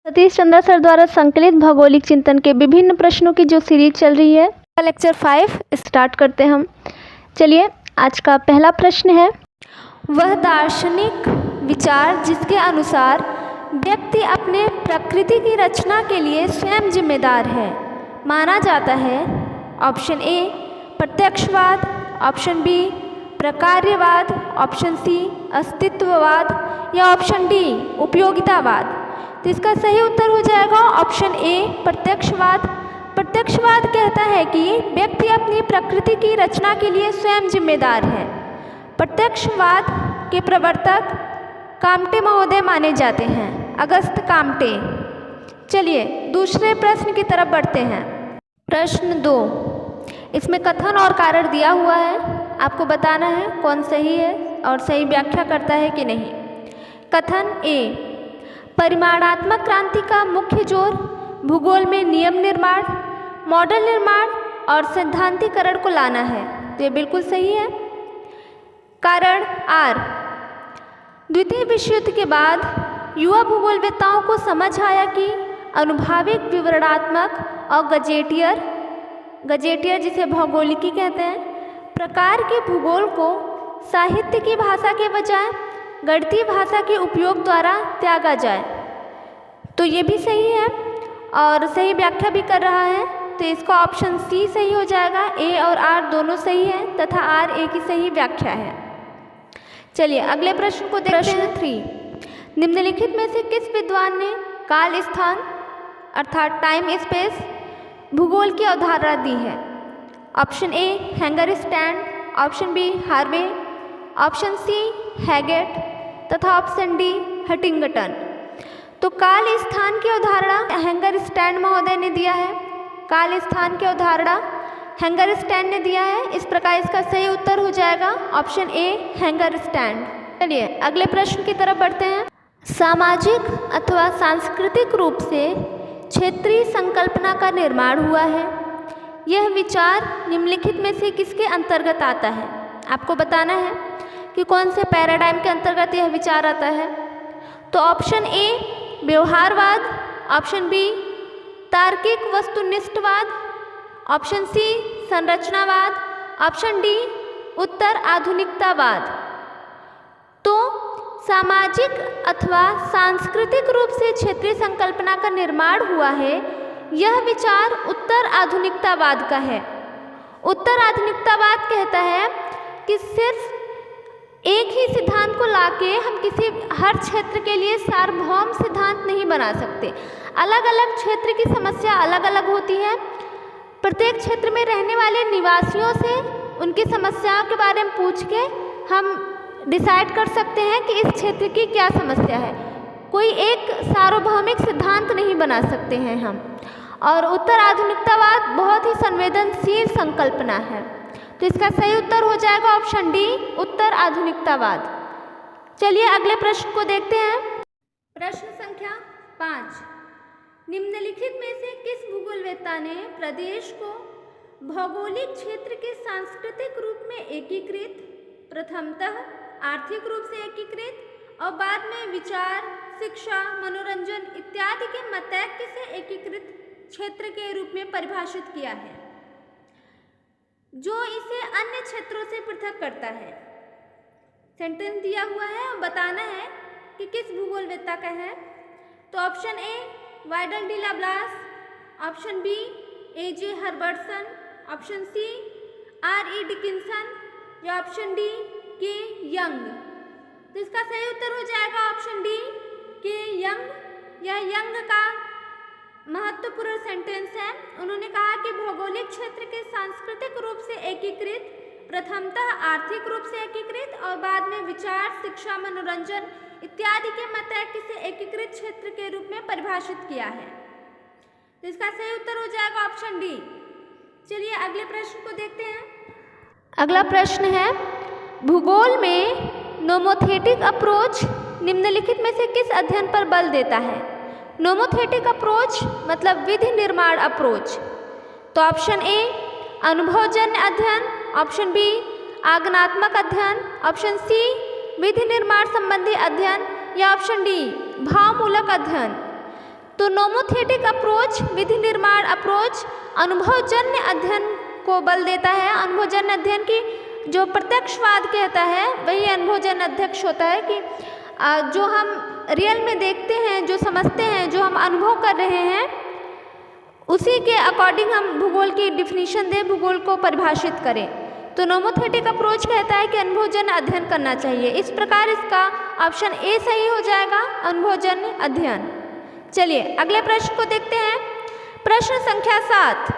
Satish Chandra sir द्वारा संकलित भौगोलिक चिंतन के विभिन्न प्रश्नों की जो सीरीज चल रही है, लेक्चर 5 स्टार्ट करते हैं हम। चलिए, आज का पहला प्रश्न है, वह दार्शनिक विचार जिसके अनुसार व्यक्ति अपने प्रकृति की रचना के लिए स्वयं जिम्मेदार है माना जाता है। ऑप्शन ए प्रत्यक्षवाद, ऑप्शन बी प्रकार्यवाद, ऑप्शन सी अस्तित्ववाद या ऑप्शन डी उपयोगितावाद। तो इसका सही उत्तर हो जाएगा ऑप्शन ए प्रत्यक्षवाद। प्रत्यक्षवाद कहता है कि व्यक्ति अपनी प्रकृति की रचना के लिए स्वयं जिम्मेदार है। प्रत्यक्षवाद के प्रवर्तक काम्टे महोदय माने जाते हैं, अगस्त काम्टे। चलिए दूसरे प्रश्न की तरफ बढ़ते हैं। प्रश्न 2, इसमें कथन और कारण दिया हुआ है, आपको बताना है कौन सही है और सही व्याख्या करता है कि नहीं। कथन ए, परिमाणात्मक क्रांति का मुख्य जोर भूगोल में नियम निर्माण, मॉडल निर्माण और सैद्धांतिकरण को लाना है। तो ये बिल्कुल सही है। कारण आर, द्वितीय विश्व युद्ध के बाद युवा भूगोलवेत्ताओं को समझ आया कि अनुभाविक, विवरणात्मक और गजेटियर जिसे भौगोलिकी कहते हैं, प्रकार के भूगोल को साहित्य की भाषा के बजाय गणितीय भाषा के उपयोग द्वारा त्यागा जाए। तो ये भी सही है और सही व्याख्या भी कर रहा है। तो इसका ऑप्शन सी सही हो जाएगा। ए और आर दोनों सही है तथा आर ए की सही व्याख्या है। चलिए अगले प्रश्न को देखते हैं। 3, निम्नलिखित में से किस विद्वान ने काल स्थान अर्थात टाइम स्पेस भूगोल की अवधारणा दी है। Option A Hagerstrand, option B Harvey, option C Haggett तथा ऑप्शन डी हटिंगटन। तो काल स्थान की अवधारणा हैंगर स्टैंड महोदय ने दिया है। काल स्थान की अवधारणा हैंगर स्टैंड ने दिया है। इस प्रकार इसका सही उत्तर हो जाएगा ऑप्शन ए हैंगर स्टैंड। चलिए अगले प्रश्न की तरफ बढ़ते हैं। सामाजिक अथवा सांस्कृतिक रूप से क्षेत्रीय संकल्पना का निर्माण हुआ है। यह विचार निम्नलिखित में से किसके अंतर्गत आता है। आपको बताना है कि कौन से पैराडाइम के अंतर्गत यह विचार आता है। तो ऑप्शन ए व्यवहारवाद, ऑप्शन बी तार्किक वस्तुनिष्ठवाद, ऑप्शन सी संरचनावाद, ऑप्शन डी उत्तर आधुनिकतावाद। तो सामाजिक अथवा सांस्कृतिक रूप से क्षेत्रीय संकल्पना का निर्माण हुआ है, यह विचार उत्तर आधुनिकतावाद का है। उत्तर आधुनिकतावाद कहता है कि सिर्फ एक ही सिद्धांत को लाके हम किसी हर क्षेत्र के लिए सार्वभौम सिद्धांत नहीं बना सकते। अलग अलग क्षेत्र की समस्या अलग अलग होती है। प्रत्येक क्षेत्र में रहने वाले निवासियों से उनकी समस्याओं के बारे में पूछ के हम डिसाइड कर सकते हैं कि इस क्षेत्र की क्या समस्या है। कोई एक सार्वभौमिक सिद्धांत नहीं बना सकते हैं हम। और उत्तर आधुनिकतावाद बहुत ही संवेदनशील संकल्पना है। तो इसका सही उत्तर हो जाएगा ऑप्शन डी उत्तर आधुनिकतावाद। चलिए अगले प्रश्न को देखते हैं। प्रश्न संख्या 5, निम्नलिखित में से किस भूगोलवेत्ता ने प्रदेश को भौगोलिक क्षेत्र के सांस्कृतिक रूप में एकीकृत, प्रथमतः आर्थिक रूप से एकीकृत और बाद में विचार, शिक्षा, मनोरंजन इत्यादि के मतैक्य से एकीकृत क्षेत्र के रूप में परिभाषित किया है, जो इसे अन्य क्षेत्रों से पृथक करता है। सेंटेंस दिया हुआ है और बताना है कि किस भूगोलवेत्ता का है। तो option A Vidal de la Blache, option B A J. Herbertson, option C R E. Dickinson या ऑप्शन डी के यंग। तो इसका सही उत्तर हो जाएगा ऑप्शन डी के यंग। यह यंग का महत्वपूर्ण सेंटेंस है। उन्होंने कहा कि भौगोलिक क्षेत्र के सांस्कृतिक रूप से एकीकृत, प्रथमतः आर्थिक रूप से एकीकृत और बाद में विचार, शिक्षा, मनोरंजन इत्यादि के मतैक्य से एकीकृत क्षेत्र के रूप में परिभाषित किया है। तो इसका सही उत्तर हो जाएगा ऑप्शन डी। चलिए अगले प्रश्न को देखते हैं। अगला प्रश्न है, भूगोल में नोमोथेटिक अप्रोच निम्नलिखित में से किस अध्ययन पर बल देता है। नोमोथेटिक अप्रोच मतलब विधि निर्माण अप्रोच। तो ऑप्शन ए अनुभवजन्य अध्ययन, ऑप्शन बी आगमनात्मक अध्ययन, ऑप्शन सी विधि निर्माण संबंधी अध्ययन या ऑप्शन डी भावमूलक अध्ययन। तो नोमोथेटिक अप्रोच, विधि निर्माण अप्रोच अनुभवजन्य अध्ययन को बल देता है। अनुभवजन्य अध्ययन की जो प्रत्यक्षवाद कहता है वही अनुभवजन्य अध्यक्ष होता है कि जो हम रियल में देखते हैं, जो समझते हैं, जो हम अनुभव कर रहे हैं, उसी के अकॉर्डिंग हम भूगोल की डिफिनीशन दें, भूगोल को परिभाषित करें। तो नोमोथेटिक अप्रोच कहता है कि अनुभवजन्य अध्ययन करना चाहिए। इस प्रकार इसका ऑप्शन ए सही हो जाएगा, अनुभवजन्य अध्ययन। चलिए अगले प्रश्न को देखते हैं। प्रश्न संख्या 7,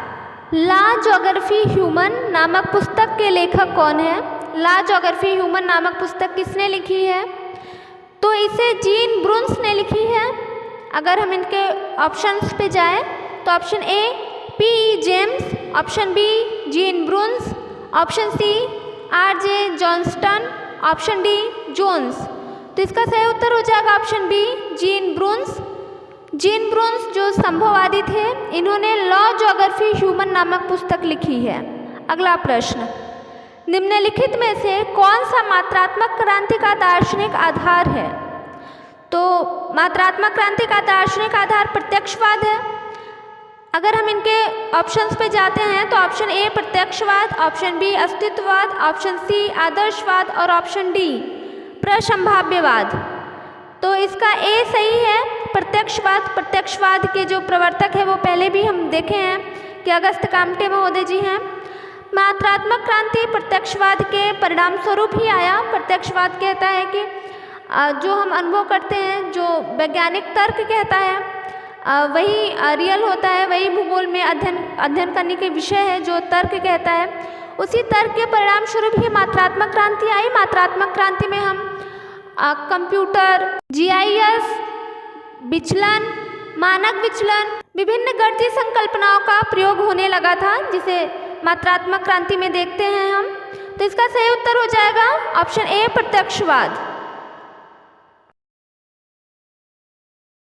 ला ज्योग्राफी ह्यूमन नामक पुस्तक के लेखक कौन है? ला ज्योग्राफी ह्यूमन नामक पुस्तक किसने लिखी है? तो इसे जीन ब्रुन्स ने लिखी है। अगर हम इनके ऑप्शंस पे जाएं तो option A P James, option B Jean Brunhes, option C R J. Johnston, option D Jones. तो इसका सही उत्तर हो जाएगा option B Jean Brunhes. Jean Brunhes जो संभववादी थे, इन्होंने लॉ ज्योग्राफी ह्यूमन नामक पुस्तक लिखी है। अगला प्रश्न, निम्नलिखित में से कौन सा मात्रात्मक क्रांति का दार्शनिक आधार है? तो मात्रात्मक क्रांति का दार्शनिक आधार प्रत्यक्षवाद है। अगर हम इनके ऑप्शंस पे जाते हैं तो ऑप्शन ए प्रत्यक्षवाद, ऑप्शन बी अस्तित्ववाद, ऑप्शन सी आदर्शवाद और ऑप्शन डी प्रसंभाव्यवाद। तो इसका ए सही है, प्रत्यक्षवाद। प्रत्यक्षवाद के जो प्रवर्तक है वो पहले भी हम देखे हैं कि अगस्त कामटे महोदय जी हैं। मात्रात्मक क्रांति प्रत्यक्षवाद के परिणाम स्वरूप ही आया। प्रत्यक्षवाद कहता है कि जो हम अनुभव करते हैं, जो वैज्ञानिक तर्क कहता है वही रियल होता है, वही भूगोल में अध्ययन करने के विषय है। जो तर्क कहता है उसी तर्क के परिणाम स्वरूप ही मात्रात्मक क्रांति आई। मात्रात्मक क्रांति में हम कंप्यूटर, GIS, विचलन, मानक विचलन, विभिन्न गणितीय संकल्पनाओं का प्रयोग होने लगा था, जिसे मात्रात्मक क्रांति में देखते हैं हम। तो इसका सही उत्तर हो जाएगा ऑप्शन ए प्रत्यक्षवाद।